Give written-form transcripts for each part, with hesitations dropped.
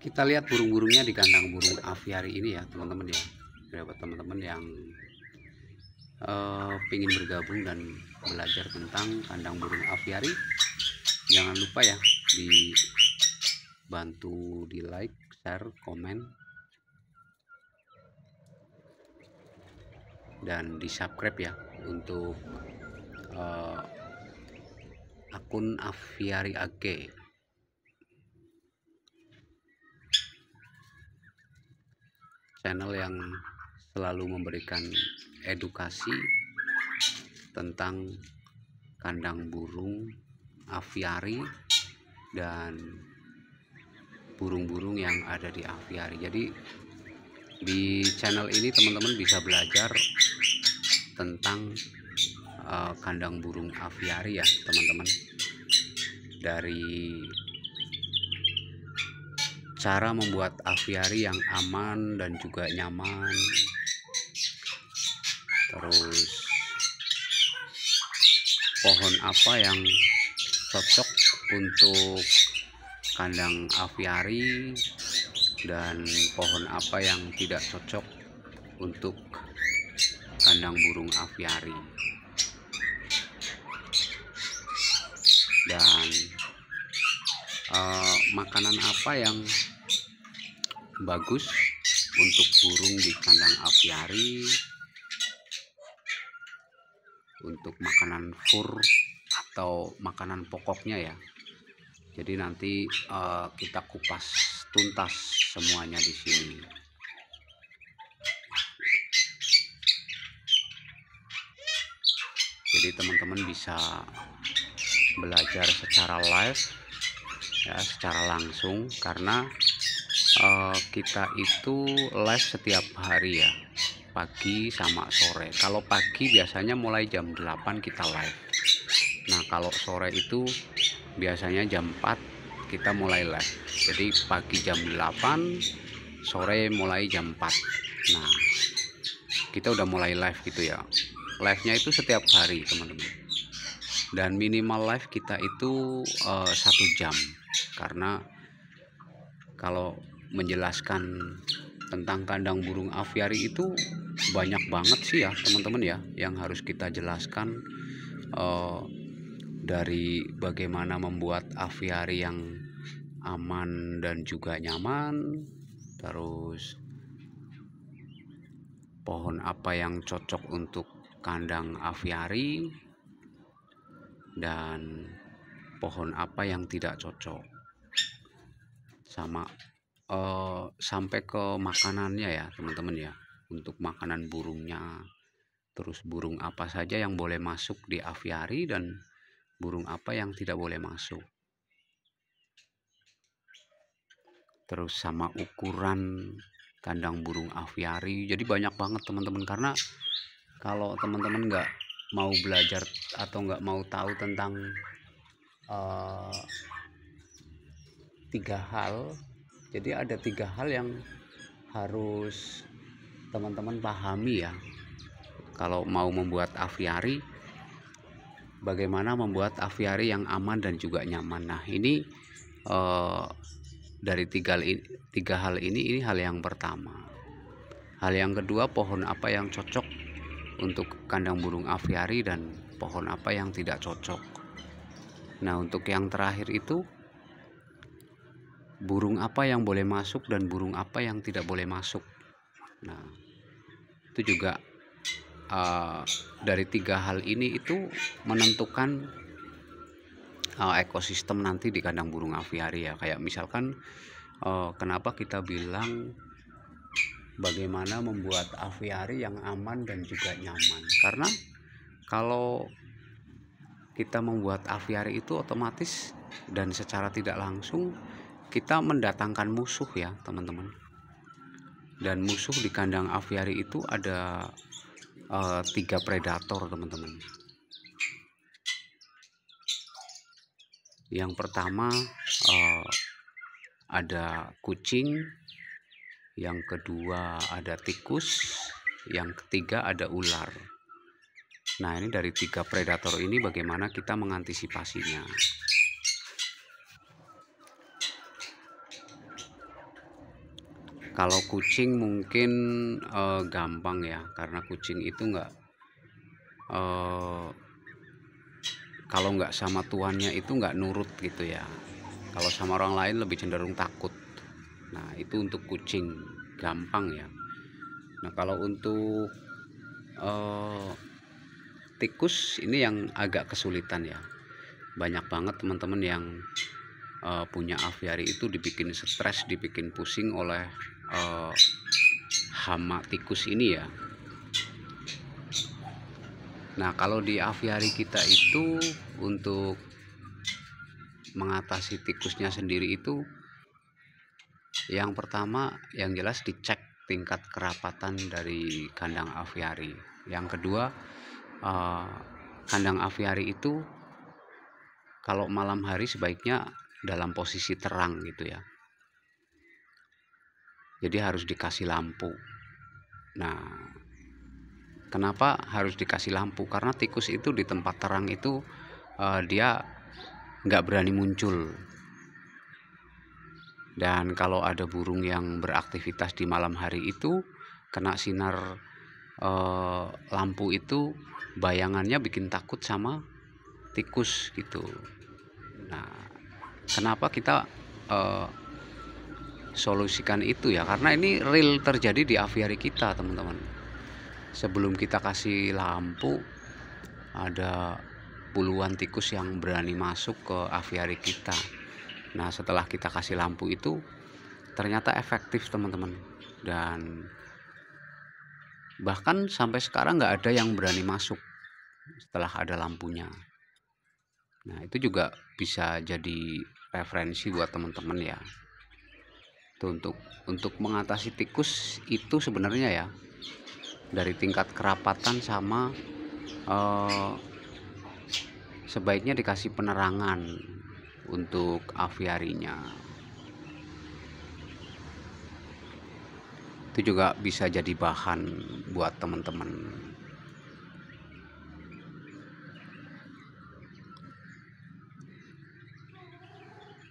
kita lihat burung-burungnya di kandang burung aviari ini ya teman-teman ya. Buat teman-teman yang ingin bergabung dan belajar tentang kandang burung aviari, jangan lupa ya dibantu di like, share, komen, dan di subscribe ya untuk akun Aviari AG. Channel yang selalu memberikan edukasi tentang kandang burung aviari dan burung-burung yang ada di aviari. Jadi di channel ini teman-teman bisa belajar tentang kandang burung aviari ya teman-teman, dari cara membuat aviari yang aman dan juga nyaman, terus pohon apa yang cocok untuk kandang aviari dan pohon apa yang tidak cocok untuk kandang burung aviari, dan makanan apa yang bagus untuk burung di kandang aviari, untuk makanan fur atau makanan pokoknya ya. Jadi nanti kita kupas tuntas semuanya di sini. Jadi teman-teman bisa belajar secara live ya, secara langsung, karena kita itu live setiap hari ya, pagi sama sore. Kalau pagi biasanya mulai jam 8 kita live. Nah kalau sore itu biasanya jam 4 kita mulai live. Jadi pagi jam 8, sore mulai jam 4. Nah kita udah mulai live gitu ya. Live-nya itu setiap hari teman-teman, dan minimal live kita itu 1 jam, karena kalau menjelaskan tentang kandang burung aviari itu banyak banget sih ya teman-teman ya, yang harus kita jelaskan, dari bagaimana membuat aviari yang aman dan juga nyaman, terus pohon apa yang cocok untuk kandang aviari, dan pohon apa yang tidak cocok, sama sampai ke makanannya ya teman-teman ya, untuk makanan burungnya, terus burung apa saja yang boleh masuk di aviari dan burung apa yang tidak boleh masuk, terus sama ukuran kandang burung aviari. Jadi banyak banget teman-teman, karena kalau teman-teman nggak mau belajar atau nggak mau tahu tentang 3 hal, jadi ada 3 hal yang harus teman-teman pahami ya kalau mau membuat aviari. Bagaimana membuat aviari yang aman dan juga nyaman. Nah ini dari 3 hal ini hal yang pertama. Hal yang kedua, pohon apa yang cocok untuk kandang burung aviari dan pohon apa yang tidak cocok. Nah untuk yang terakhir itu, burung apa yang boleh masuk dan burung apa yang tidak boleh masuk. Nah itu juga dari 3 hal ini itu menentukan ekosistem nanti di kandang burung aviari ya. Kayak misalkan kenapa kita bilang bagaimana membuat aviari yang aman dan juga nyaman, karena kalau kita membuat aviari itu otomatis dan secara tidak langsung kita mendatangkan musuh ya teman-teman. Dan musuh di kandang aviari itu ada 3 predator teman-teman. Yang pertama ada kucing, yang kedua ada tikus, yang ketiga ada ular. Nah ini dari 3 predator ini bagaimana kita mengantisipasinya. Kalau kucing mungkin gampang ya, karena kucing itu eh, kalau nggak sama tuannya itu nggak nurut gitu ya. Kalau sama orang lain lebih cenderung takut. Nah, itu untuk kucing gampang ya. Nah, kalau untuk eh, tikus ini yang agak kesulitan ya. Banyak banget teman-teman yang punya aviari itu dibikin stres, dibikin pusing oleh eh, hama tikus ini ya. Nah, kalau di aviari kita itu untuk mengatasi tikusnya sendiri itu, yang pertama yang jelas dicek tingkat kerapatan dari kandang aviari. Yang kedua, kandang aviari itu kalau malam hari sebaiknya dalam posisi terang gitu ya. Jadi harus dikasih lampu. Nah, kenapa harus dikasih lampu? Karena tikus itu di tempat terang itu dia nggak berani muncul. Dan kalau ada burung yang beraktivitas di malam hari itu kena sinar lampu itu, bayangannya bikin takut sama tikus gitu. Nah, kenapa kita solusikan itu ya? Karena ini real terjadi di aviari kita, teman-teman. Sebelum kita kasih lampu, ada puluhan tikus yang berani masuk ke aviari kita. Nah, setelah kita kasih lampu itu ternyata efektif, teman-teman. Dan bahkan sampai sekarang nggak ada yang berani masuk setelah ada lampunya. Nah, itu juga bisa jadi referensi buat teman-teman ya. Itu untuk mengatasi tikus itu sebenarnya ya, dari tingkat kerapatan sama sebaiknya dikasih penerangan untuk aviarinya. Itu juga bisa jadi bahan buat teman-teman.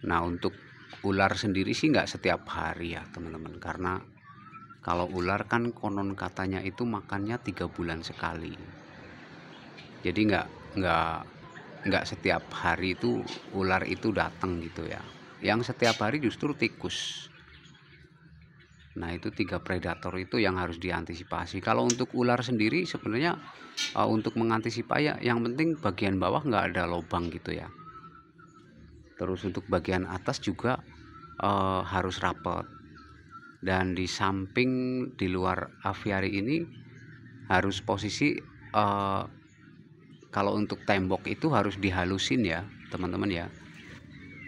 Nah, untuk ular sendiri sih nggak setiap hari ya teman-teman, karena kalau ular kan konon katanya itu makannya 3 bulan sekali. Jadi nggak setiap hari itu ular itu datang gitu ya. Yang setiap hari justru tikus. Nah, itu 3 predator itu yang harus diantisipasi. Kalau untuk ular sendiri sebenarnya untuk mengantisipasi ya, yang penting bagian bawah nggak ada lubang gitu ya. Terus untuk bagian atas juga harus rapat. Dan di samping di luar aviari ini harus posisi kalau untuk tembok itu harus dihalusin ya teman-teman ya.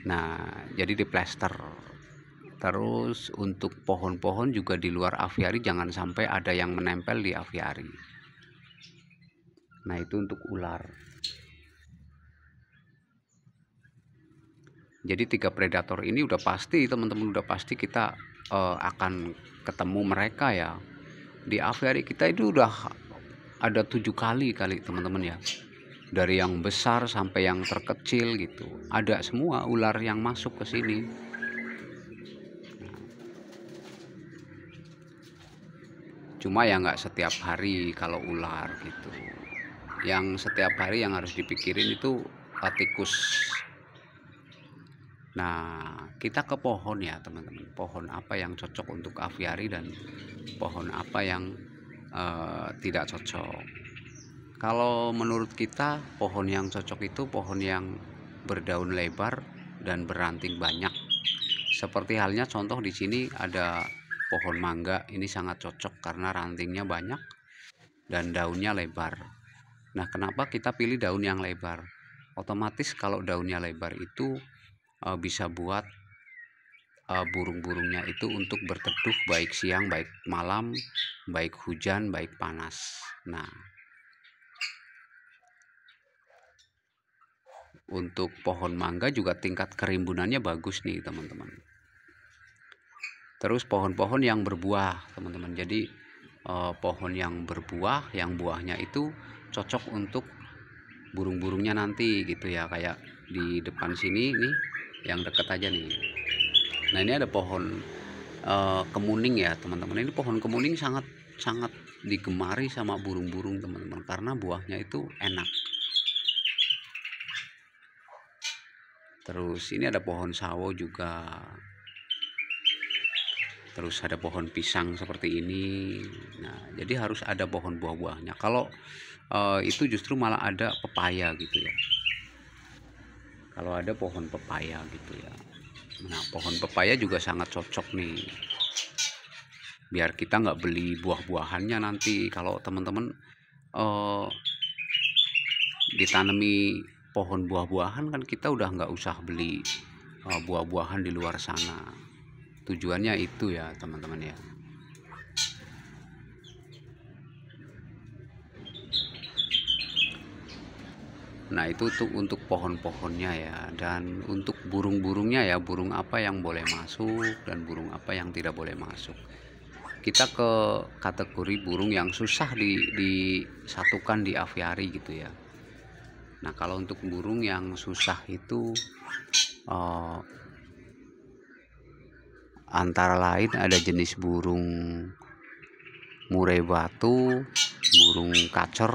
Nah, jadi diplester. Terus untuk pohon-pohon juga di luar aviari jangan sampai ada yang menempel di aviari. Nah, itu untuk ular. Jadi 3 predator ini udah pasti teman-teman, udah pasti kita akan ketemu mereka ya. Di aviari kita itu udah ada 7 kali teman-teman ya. Dari yang besar sampai yang terkecil gitu. Ada semua ular yang masuk ke sini. Cuma ya nggak setiap hari kalau ular gitu. Yang setiap hari yang harus dipikirin itu tikus. Nah, kita ke pohon ya teman-teman. Pohon apa yang cocok untuk aviari dan pohon apa yang tidak cocok. Kalau menurut kita pohon yang cocok itu pohon yang berdaun lebar dan beranting banyak. Seperti halnya contoh di sini ada pohon mangga, ini sangat cocok karena rantingnya banyak dan daunnya lebar. Nah, kenapa kita pilih daun yang lebar? Otomatis kalau daunnya lebar itu bisa buat burung-burungnya itu untuk berteduh baik siang, baik malam, baik hujan, baik panas. Nah, untuk pohon mangga juga tingkat kerimbunannya bagus nih teman-teman. Terus pohon-pohon yang berbuah teman-teman. Jadi pohon yang berbuah, yang buahnya itu cocok untuk burung-burungnya nanti gitu ya. Kayak di depan sini nih, yang deket aja nih. Nah, ini ada pohon kemuning ya teman-teman. Ini pohon kemuning sangat sangat digemari sama burung-burung teman-teman, karena buahnya itu enak. Terus ini ada pohon sawo juga, terus ada pohon pisang seperti ini. Nah, jadi harus ada pohon buah-buahnya. Kalau itu justru malah ada pepaya gitu ya, kalau ada pohon pepaya gitu ya. Nah, pohon pepaya juga sangat cocok nih, biar kita nggak beli buah-buahannya nanti. Kalau teman-teman ditanami pohon buah-buahan kan kita udah nggak usah beli buah-buahan di luar sana. Tujuannya itu ya teman-teman ya. Nah, itu untuk pohon-pohonnya ya. Dan untuk burung-burungnya ya, burung apa yang boleh masuk dan burung apa yang tidak boleh masuk. Kita ke kategori burung yang susah disatukan di aviari gitu ya. Nah, kalau untuk burung yang susah itu antara lain ada jenis burung murai batu, burung kacer,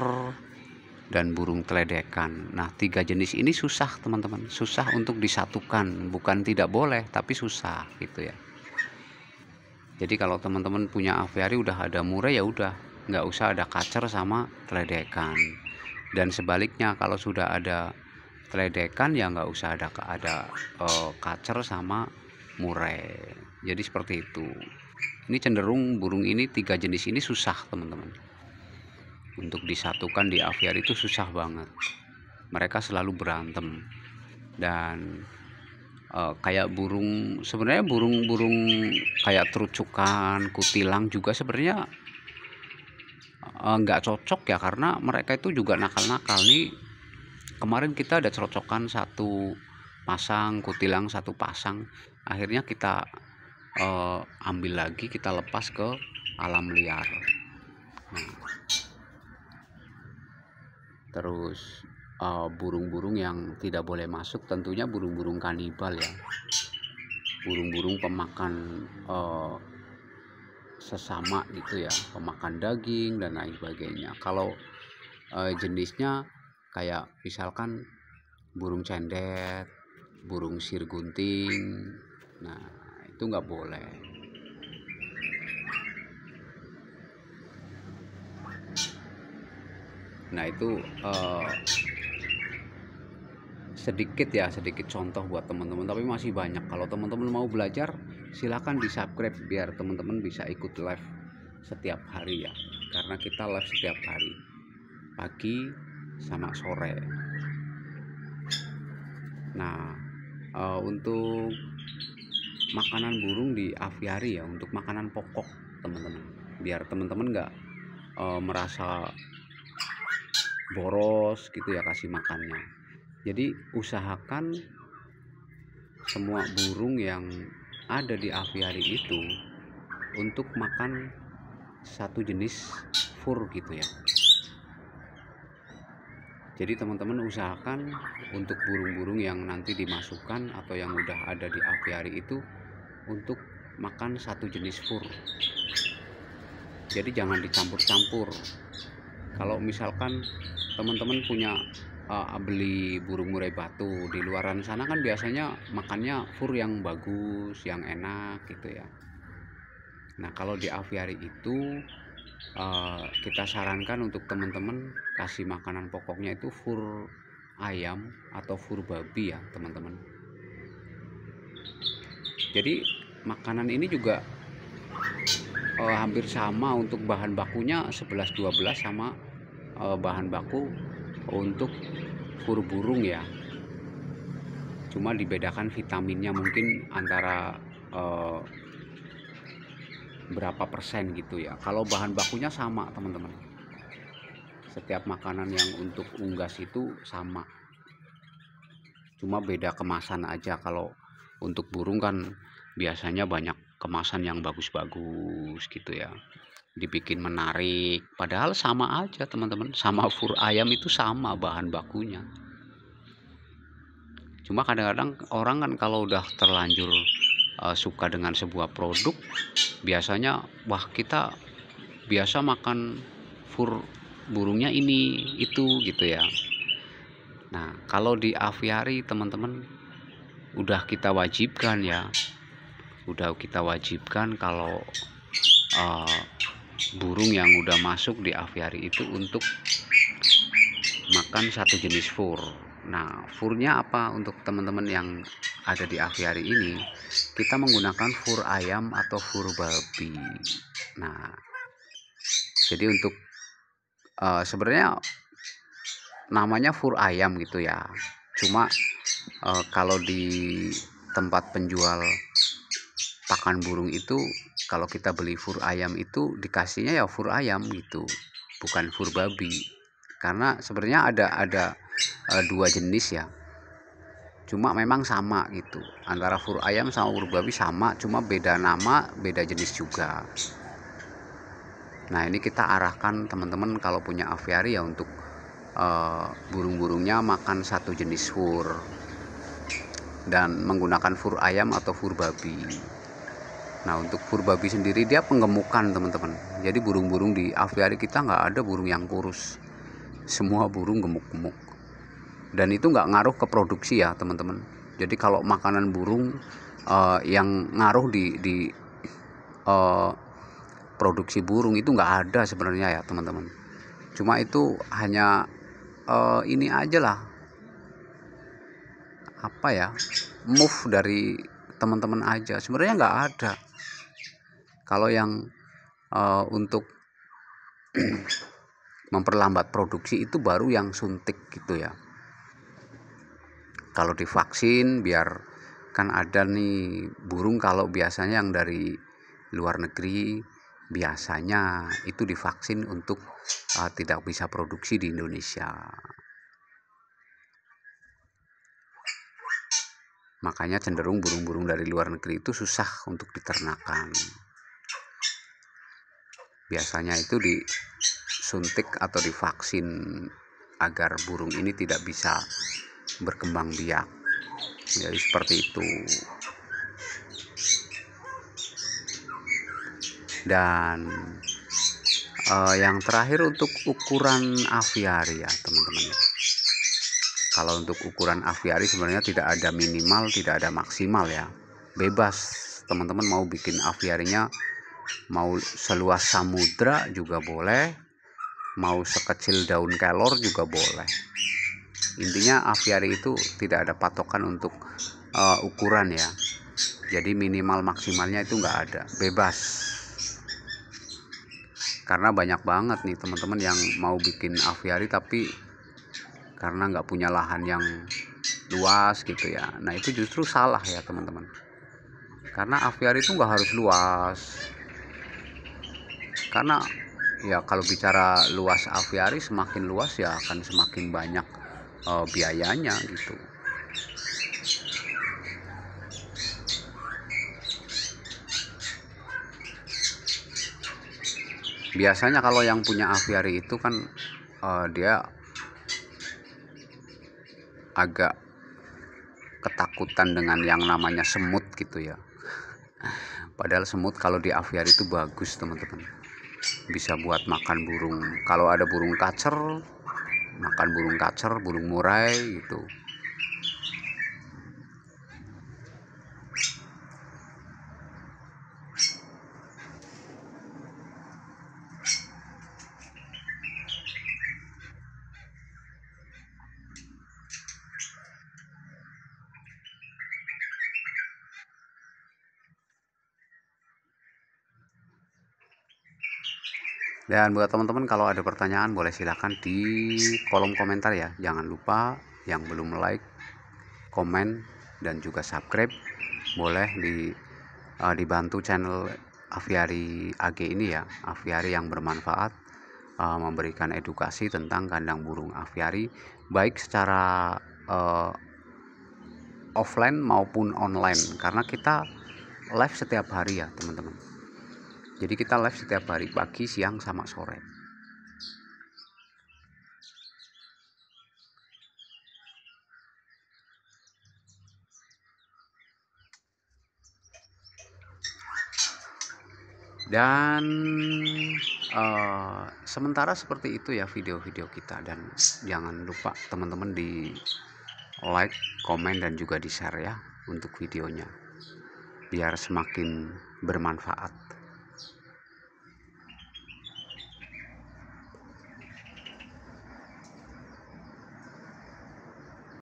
dan burung teledekan. Nah, 3 jenis ini susah teman-teman, susah untuk disatukan. Bukan tidak boleh, tapi susah gitu ya. Jadi kalau teman-teman punya aviari udah ada murai ya udah, nggak usah ada kacer sama teledekan. Dan sebaliknya kalau sudah ada teledekan ya nggak usah ada kacer sama murai. Jadi seperti itu. Ini cenderung burung ini 3 jenis ini susah teman-teman. Untuk disatukan di aviari itu susah banget. Mereka selalu berantem. Dan kayak burung, sebenarnya burung-burung kayak terucukan, kutilang juga sebenarnya nggak cocok ya, karena mereka itu juga nakal-nakal nih. Kemarin kita ada cerocokan 1 pasang kutilang, 1 pasang, akhirnya kita ambil lagi, kita lepas ke alam liar. Nah, terus burung-burung yang tidak boleh masuk tentunya burung-burung kanibal ya, burung-burung pemakan sesama gitu ya, pemakan daging dan lain sebagainya. Kalau jenisnya kayak misalkan burung cendet, burung sirgunting, nah itu nggak boleh. Nah, itu sedikit contoh buat teman-teman, tapi masih banyak. Kalau teman-teman mau belajar silahkan di subscribe biar teman-teman bisa ikut live setiap hari ya, karena kita live setiap hari pagi sama sore. Nah, untuk makanan burung di aviari ya, untuk makanan pokok teman-teman, biar teman-teman nggak merasa boros gitu ya kasih makannya. Jadi usahakan semua burung yang ada di aviari itu untuk makan satu jenis fur gitu ya. Jadi teman-teman usahakan untuk burung-burung yang nanti dimasukkan atau yang udah ada di aviari itu untuk makan satu jenis fur. Jadi jangan dicampur-campur. Kalau misalkan teman-teman punya beli burung murai batu di luaran sana kan biasanya makannya fur yang bagus, yang enak gitu ya. Nah, kalau di aviari itu kita sarankan untuk teman-teman kasih makanan pokoknya itu fur ayam atau fur babi ya teman-teman. Jadi makanan ini juga hampir sama untuk bahan bakunya 11-12 sama bahan baku untuk fur burung ya, cuma dibedakan vitaminnya mungkin antara berapa persen gitu ya. Kalau bahan bakunya sama teman-teman, setiap makanan yang untuk unggas itu sama, cuma beda kemasan aja. Kalau untuk burung kan biasanya banyak kemasan yang bagus-bagus gitu ya, dibikin menarik, padahal sama aja teman-teman, sama fur ayam itu sama bahan bakunya. Cuma kadang-kadang orang kan kalau udah terlanjur suka dengan sebuah produk, biasanya wah kita biasa makan fur burungnya ini itu gitu ya. Nah, kalau di aviari teman-teman udah kita wajibkan ya, kalau burung yang udah masuk di aviari itu untuk makan satu jenis fur. Nah, furnya apa untuk teman-teman yang ada di aviari ini? Kita menggunakan fur ayam atau fur babi. Nah, jadi untuk sebenarnya namanya fur ayam gitu ya. Cuma kalau di tempat penjual pakan burung itu, kalau kita beli fur ayam itu dikasihnya ya fur ayam gitu, bukan fur babi. Karena sebenarnya ada dua jenis ya. Cuma memang sama gitu. Antara fur ayam sama fur babi sama, cuma beda nama, beda jenis juga. Nah, ini kita arahkan teman-teman kalau punya aviari ya untuk burung-burungnya makan satu jenis fur dan menggunakan fur ayam atau fur babi. Nah, untuk fur babi sendiri dia penggemukan teman-teman. Jadi burung-burung di aviari kita nggak ada burung yang kurus, semua burung gemuk-gemuk. Dan itu nggak ngaruh ke produksi ya teman-teman. Jadi kalau makanan burung yang ngaruh di produksi burung itu nggak ada sebenarnya ya teman-teman. Cuma itu hanya ini aja lah, apa ya, move dari teman-teman aja. Sebenarnya nggak ada. Kalau yang untuk memperlambat produksi itu baru yang suntik gitu ya. Kalau divaksin biar kan ada nih burung, kalau biasanya yang dari luar negeri biasanya itu divaksin untuk tidak bisa produksi di Indonesia. Makanya cenderung burung-burung dari luar negeri itu susah untuk diternakan. Biasanya itu disuntik atau divaksin agar burung ini tidak bisa berkembang biak. Jadi seperti itu. Dan yang terakhir untuk ukuran aviari ya teman-teman. Kalau untuk ukuran aviari sebenarnya tidak ada minimal, tidak ada maksimal ya. Bebas teman-teman mau bikin aviarinya mau seluas samudra juga boleh, mau sekecil daun kelor juga boleh. Intinya aviari itu tidak ada patokan untuk ukuran ya. Jadi minimal maksimalnya itu nggak ada, bebas. Karena banyak banget nih teman-teman yang mau bikin aviari tapi karena nggak punya lahan yang luas gitu ya. Nah, itu justru salah ya teman-teman. Karena aviari itu nggak harus luas. Karena ya kalau bicara luas aviari, semakin luas ya akan semakin banyak biayanya gitu. Biasanya kalau yang punya aviari itu kan dia agak ketakutan dengan yang namanya semut gitu ya. Padahal semut kalau di aviari itu bagus teman-teman, bisa buat makan burung. Kalau ada burung kacer, makan burung kacer, burung murai gitu. Dan buat teman-teman kalau ada pertanyaan boleh silahkan di kolom komentar ya. Jangan lupa yang belum like, komen, dan juga subscribe boleh dibantu channel Aviari AG ini ya. Aviari yang bermanfaat, memberikan edukasi tentang kandang burung aviari baik secara offline maupun online, karena kita live setiap hari ya teman-teman. Jadi kita live setiap hari, pagi, siang, sama sore. Dan sementara seperti itu ya video-video kita, dan jangan lupa teman-teman di like, komen, dan juga di share ya untuk videonya biar semakin bermanfaat.